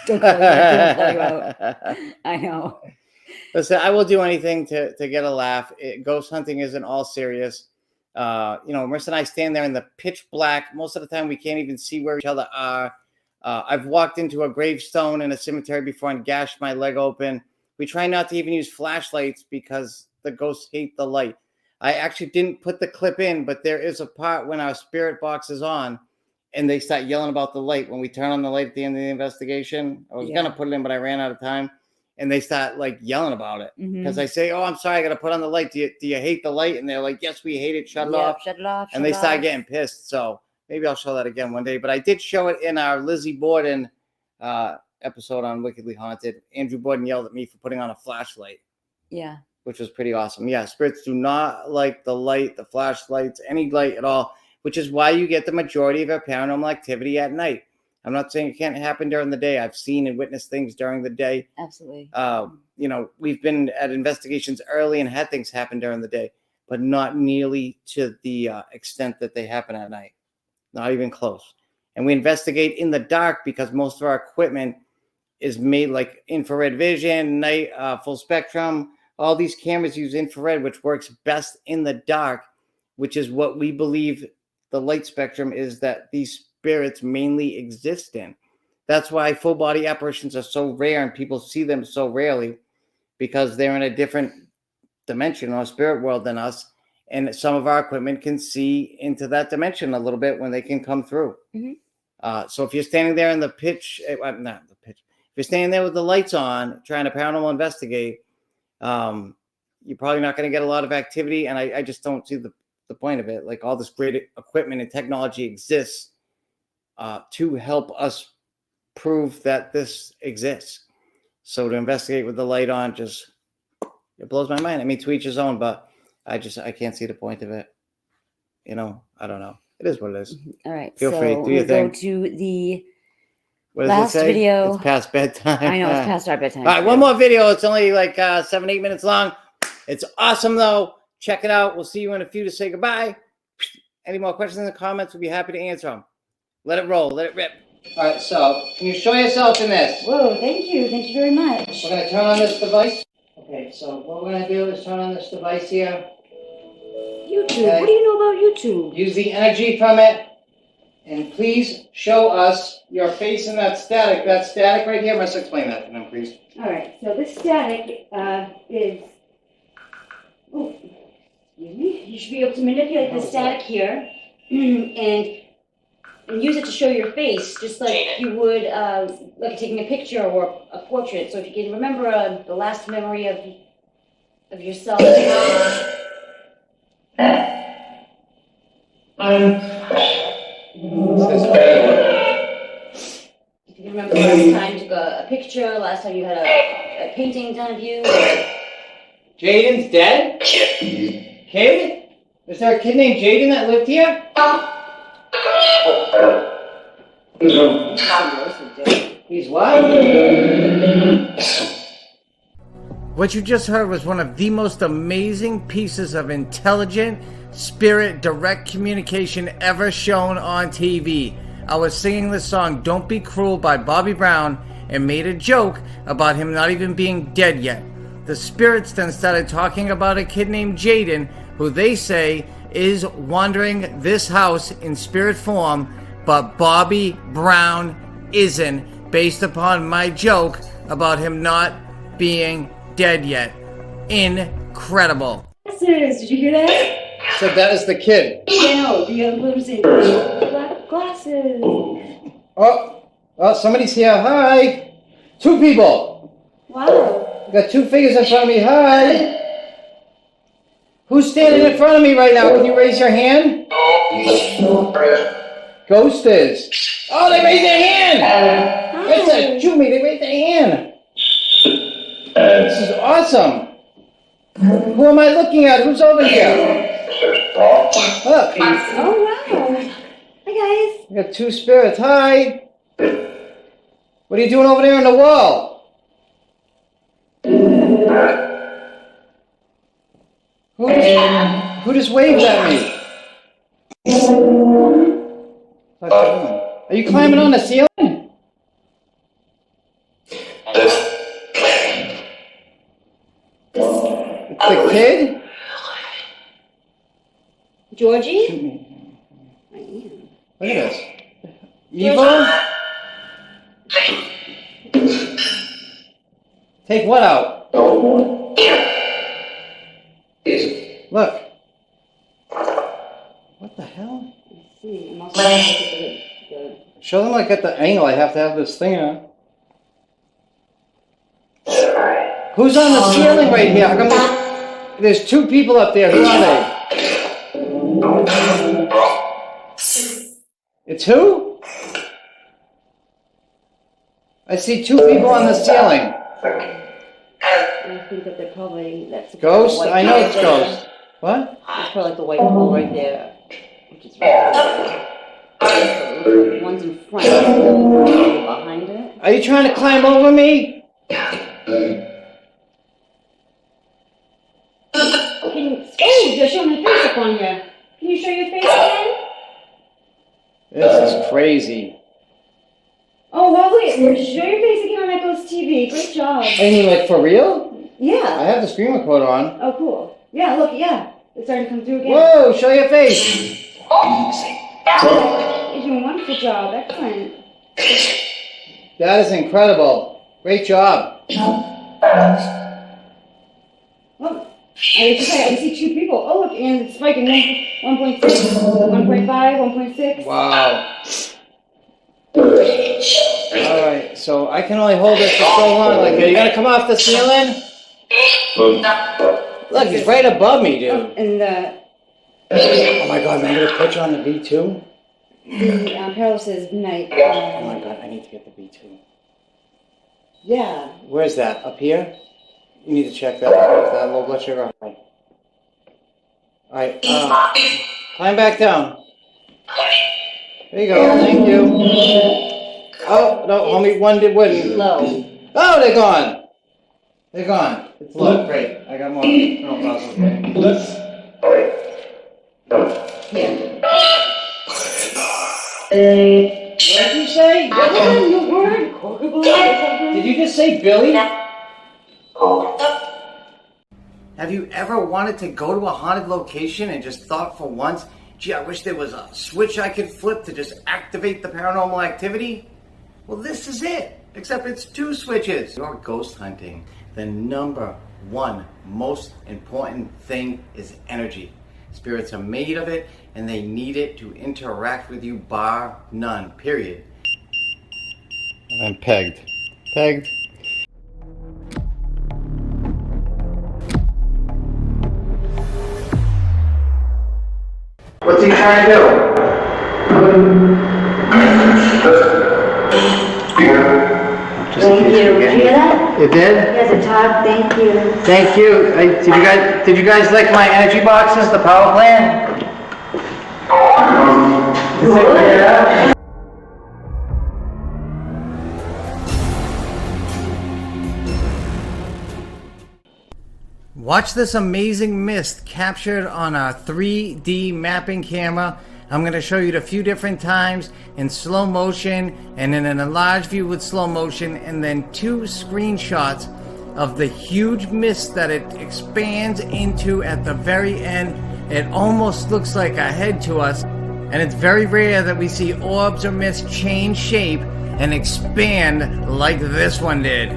Don't call you out. I know. Listen, I will do anything to get a laugh. Ghost hunting isn't all serious. Marissa and I stand there in the pitch black. Most of the time, we can't even see where each other are. I've walked into a gravestone in a cemetery before and gashed my leg open. We try not to even use flashlights because the ghosts hate the light. I actually didn't put the clip in, but there is a part when our spirit box is on and they start yelling about the light. When we turn on the light at the end of the investigation, I was going to put it in, but I ran out of time. And they start like yelling about it because I say, "Oh, I'm sorry, I got to put on the light. Do you hate the light?" And they're like, "Yes, we hate it. Shut it off. Shut it off. And they start getting pissed. So maybe I'll show that again one day. But I did show it in our Lizzie Borden episode on Wickedly Haunted. Andrew Borden yelled at me for putting on a flashlight. Yeah. Which was pretty awesome. Yeah, spirits do not like the light, the flashlights, any light at all, which is why you get the majority of our paranormal activity at night. I'm not saying it can't happen during the day. I've seen and witnessed things during the day. Absolutely. We've been at investigations early and had things happen during the day. but not nearly to the extent that they happen at night. Not even close. And we investigate in the dark because most of our equipment is made like infrared vision, night, full spectrum. All these cameras use infrared, which works best in the dark, which is what we believe the light spectrum is that these spirits mainly exist in. That's why full body apparitions are so rare and people see them so rarely, because they're in a different dimension or spirit world than us. And some of our equipment can see into that dimension a little bit when they can come through. So if you're standing there in the pitch, not the pitch, if you're standing there with the lights on, trying to paranormal investigate, you're probably not going to get a lot of activity. And I just don't see the point of it. Like, all this great equipment and technology exists to help us prove that this exists. So to investigate with the light on, just, it blows my mind. I mean, to each his own, but I can't see the point of it. You know, I don't know. It is what it is. All right. Feel free. Do your go thing. to the What does last it say? video. It's past bedtime. I know it's past our bedtime. All right, one more video. It's only like 7-8 minutes long. It's awesome, though. Check it out. We'll see you in a few to say goodbye. Any more questions in the comments? We'll be happy to answer them. Let it roll. Let it rip. All right, so can you show yourself in this? Whoa, thank you. Thank you very much. We're going to turn on this device. Okay, so what we're going to do is turn on this device here. YouTube. Okay. What do you know about YouTube? Use the energy from it. And please show us your face in that static. That static right here. Must explain that to them, please. All right. So this static is. Oh, excuse me. You should be able to manipulate the static here, and use it to show your face, just like you would like taking a picture or a portrait. So if you can remember the last memory of yourself. If you remember the last time you took a picture, last time you had a painting done of you. Jaden's dead? Kid? Is there a kid named Jaden that lived here? He's what? What you just heard was one of the most amazing pieces of intelligent spirit direct communication ever shown on TV. I was singing the song Don't Be Cruel by Bobby Brown and made a joke about him not even being dead yet. The spirits then started talking about a kid named Jaden, who they say is wandering this house in spirit form, but Bobby Brown isn't, based upon my joke about him not being dead yet. Incredible. Glasses, did you hear that? So that is the kid. Yeah, no, the other person. Black glasses. Oh, somebody's here. Hi. 2 people. Wow. I got 2 figures in front of me. Hi. Who's standing in front of me right now? Can you raise your hand? Ghost is. Oh, they raised their hand. That's a Jumi. They raised their hand. This is awesome. Who am I looking at? Who's over here? Look. Oh, wow. Hi, guys. We got 2 spirits. Hi. What are you doing over there on the wall? Who just waved at me? What's that doing? Are you climbing on the ceiling? It's the kid? Georgie? I am. Look at this. Evil? Take what out? Look. What the hell? Let's see. I'm also going to the Show them like at the angle I have to have this thing on. Who's on the ceiling right here? How come there's 2 people up there. Who are they? It's who? I see 2 people on the ceiling. I think that they're probably Ghost? I know it's Ghost. What? It's probably like the white hole right there, which is right there. The one's in front, the behind it. Are you trying to climb over me? They're showing your face up on here. Can you show your face again? This is crazy. Oh, lovely. Show your face again on that Ghost TV. Great job. I mean, like, for real? I Yeah. have the screen recorder on. Oh, cool. Yeah, look, yeah. It's starting to come through again. Whoa, show your face. You're doing a wonderful job. Excellent. That is incredible. Great job. Well, I see 2 people. Oh, look, and it's spiking 1.6, 1.5, 1.6. Wow. Alright, so I can only hold this for so long. Like, are you gonna come off the ceiling? Look, he's right above me, dude. And Oh my god, am I gonna put you on the B2? the Carol says night. Oh my god, I need to get the B2. Yeah. Where's that? Up here? You need to check that out. Is that low blood sugar? Alright, climb back down. There you go, thank you. Oh, no, homie, one wouldn't. Low. Oh, they're gone. They're gone. It's low. Great. I got more. No problem. Here. What did you say? What was the word? Did you just say Billy? Have you ever wanted to go to a haunted location and just thought for once, gee, I wish there was a switch I could flip to just activate the paranormal activity? Well, this is it, except it's 2 switches. You're ghost hunting. The number 1 most important thing is energy. Spirits are made of it, and they need it to interact with you, bar none, period. And then pegged. Pegged. What's he trying to do? Thank you. Did you hear that? It did? Yes, a Todd, thank you. Thank you. Did you guys like my energy boxes, the power plant? Yeah. Watch this amazing mist captured on our 3D mapping camera. I'm going to show you it a few different times in slow motion and in an enlarged view with slow motion, and then 2 screenshots of the huge mist that it expands into at the very end. It almost looks like a head to us, and it's very rare that we see orbs or mist change shape and expand like this one did.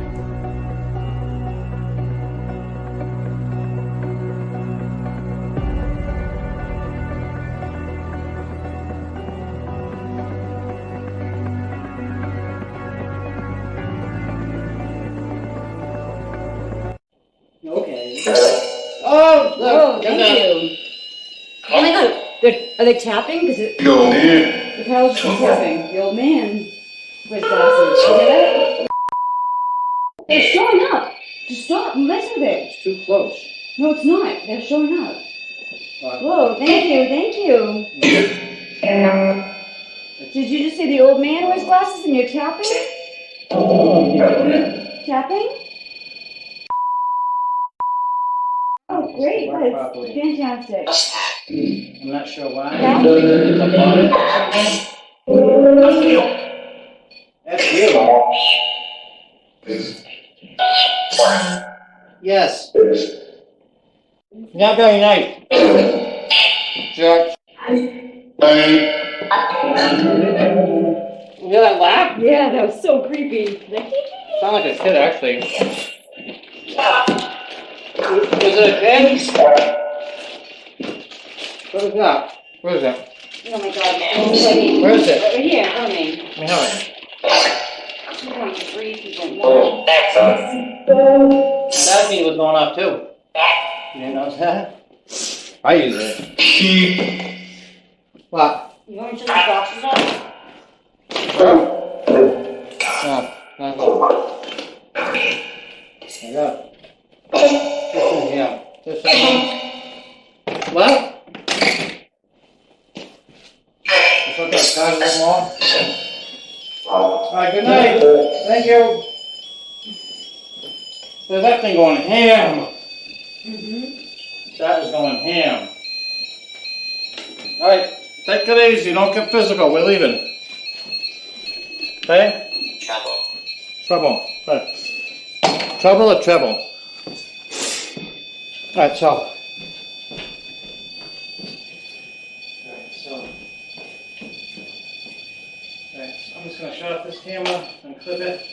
Okay. Oh, look. Oh, thank you. Oh my god. Are they tapping? Because the Carol's just tapping. The old man. With glasses. You hear that? They're showing up. Just stop and listen to it. It's too close. No, it's not. They're showing up. Whoa, thank you, thank you. Did you just say the old man wears glasses and you're tapping? Tapping? Oh, great. That's fantastic. I'm not sure why. Yeah. That's you. Yes. Not very nice. Jerk. You hear that laugh? Yeah, that was so creepy. Sound like a kid, actually. Is it a kid? What is that? Where is that? Oh my god. Where is it? Right here, I mean. Let me have it. 2.3, 2.1. That beat was going off too. You didn't notice that? I use it. What? You want me to turn the boxes on? No. No. I got it. This one here. This one here. What? It's okay. Guys, a little more. Alright, good night. Thank you. There's that thing going ham. Mm-hmm. That is going ham. All right, take it easy. Don't get physical. We're leaving. Okay? Trouble. Okay. Trouble or treble? All right, so. All right, so I'm just going to shut off this camera and clip it.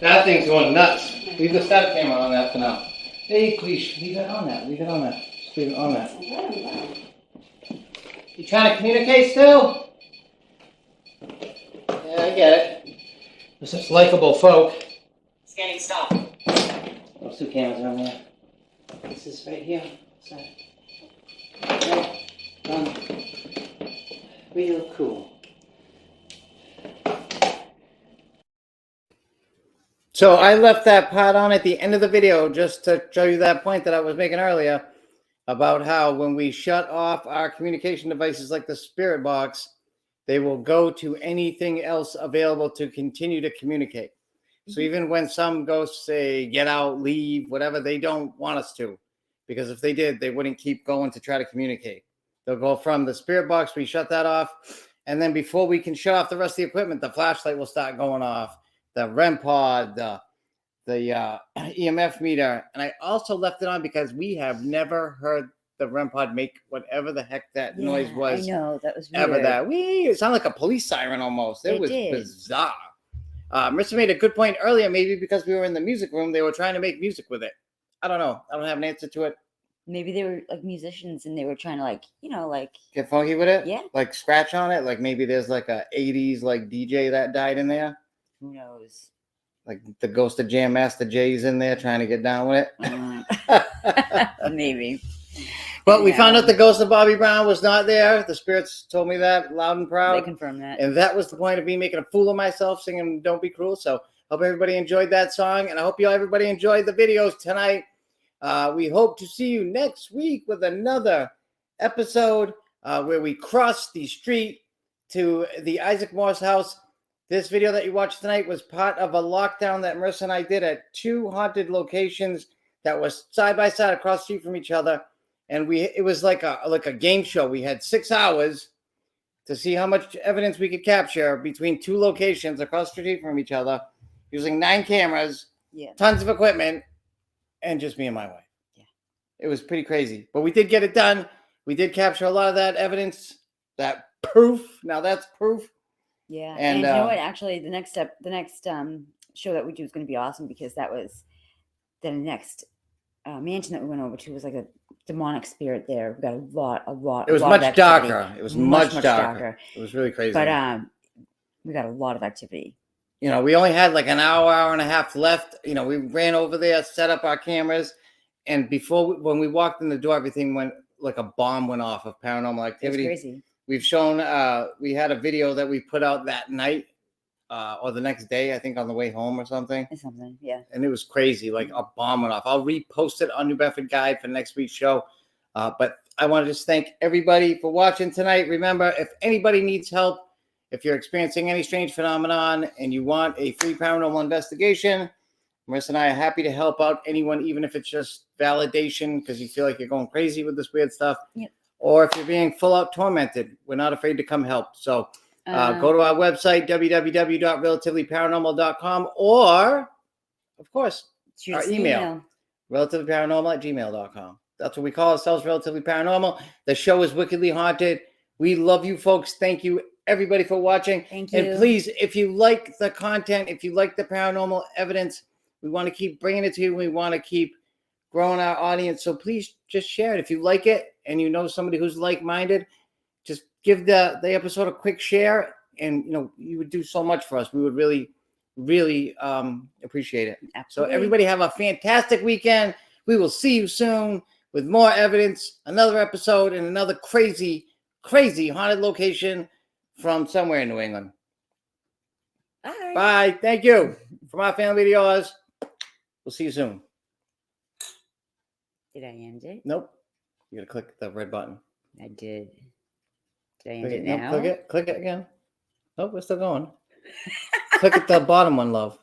That thing's going nuts. Leave the static camera on that for now. Hey, please, leave it on that. Leave it on that. Just leave it on that. You trying to communicate still? Yeah, I get it. We're such likable folk. Scanning stop. Those two cameras are on there. This is right here. So, okay, done. Real cool. So I left that part on at the end of the video just to show you that point that I was making earlier about how when we shut off our communication devices like the spirit box, they will go to anything else available to continue to communicate. So even when some ghosts say, get out, leave, whatever, they don't want us to. Because if they did, they wouldn't keep going to try to communicate. They'll go from the spirit box, we shut that off. And then before we can shut off the rest of the equipment, the flashlight will start going off. The REM pod, the EMF meter. And I also left it on because we have never heard the REM pod make whatever the heck that noise was. I know, that was weird. Ever that. It sounded like a police siren almost. It was bizarre. Marissa made a good point earlier, maybe because we were in the music room, they were trying to make music with it. I don't know. I don't have an answer to it. Maybe they were like musicians and they were trying to Get funky with it? Yeah. Like scratch on it? Like maybe there's like a 80s like DJ that died in there? Who knows? Like the ghost of Jam Master Jay's in there trying to get down with it? Maybe. But we found out the ghost of Bobby Brown was not there. The spirits told me that loud and proud. They confirmed that. And that was the point of me making a fool of myself singing Don't Be Cruel. So hope everybody enjoyed that song. And I hope everybody enjoyed the videos tonight. We hope to see you next week with another episode where we cross the street to the Isaac Morse house. This video that you watched tonight was part of a lockdown that Marissa and I did at 2 haunted locations that was side by side across the street from each other. And it was like a game show. We had 6 hours to see how much evidence we could capture between 2 locations across the street from each other, using 9 cameras, tons of equipment, and just me and my wife. Yeah. It was pretty crazy. But we did get it done. We did capture a lot of that evidence, that proof. Now that's proof. Yeah. And you know what? Actually, the next show that we do is going to be awesome because that was the next mansion that we went over to was like a demonic spirit there. We got a lot. It was much darker. It was much darker. It was really crazy. But we got a lot of activity. You know, we only had like an hour and a half left. You know, we ran over there, set up our cameras, and when we walked in the door, everything went like a bomb went off of paranormal activity. It was crazy. We've shown, we had a video that we put out that night or the next day, I think on the way home or something. Yeah. And it was crazy, like a bomb went off. I'll repost it on New Bedford Guide for next week's show. But I want to just thank everybody for watching tonight. Remember, if anybody needs help, if you're experiencing any strange phenomenon and you want a free paranormal investigation, Marissa and I are happy to help out anyone, even if it's just validation because you feel like you're going crazy with this weird stuff. Yep. Or if you're being full out tormented, we're not afraid to come help. So go to our website, www.relativelyparanormal.com, or, of course, our email, relativelyparanormal@gmail.com. That's what we call ourselves, Relatively Paranormal. The show is Wickedly Haunted. We love you folks. Thank you, everybody, for watching. Thank you. And please, if you like the content, if you like the paranormal evidence, we want to keep bringing it to you. We want to keep growing our audience. So please just share it. If you like it and you know somebody who's like-minded, just give the episode a quick share. And, you know, you would do so much for us. We would really, really appreciate it. Absolutely. So everybody have a fantastic weekend. We will see you soon with more evidence, another episode, and another crazy, crazy haunted location from somewhere in New England. Bye. Bye. Thank you. From our family to yours. We'll see you soon. Did I end it? Nope. You got to click the red button. I did. Did I end Click it it. now? Nope, click it. Click it again. Nope, we're still going. Click at the bottom one, love.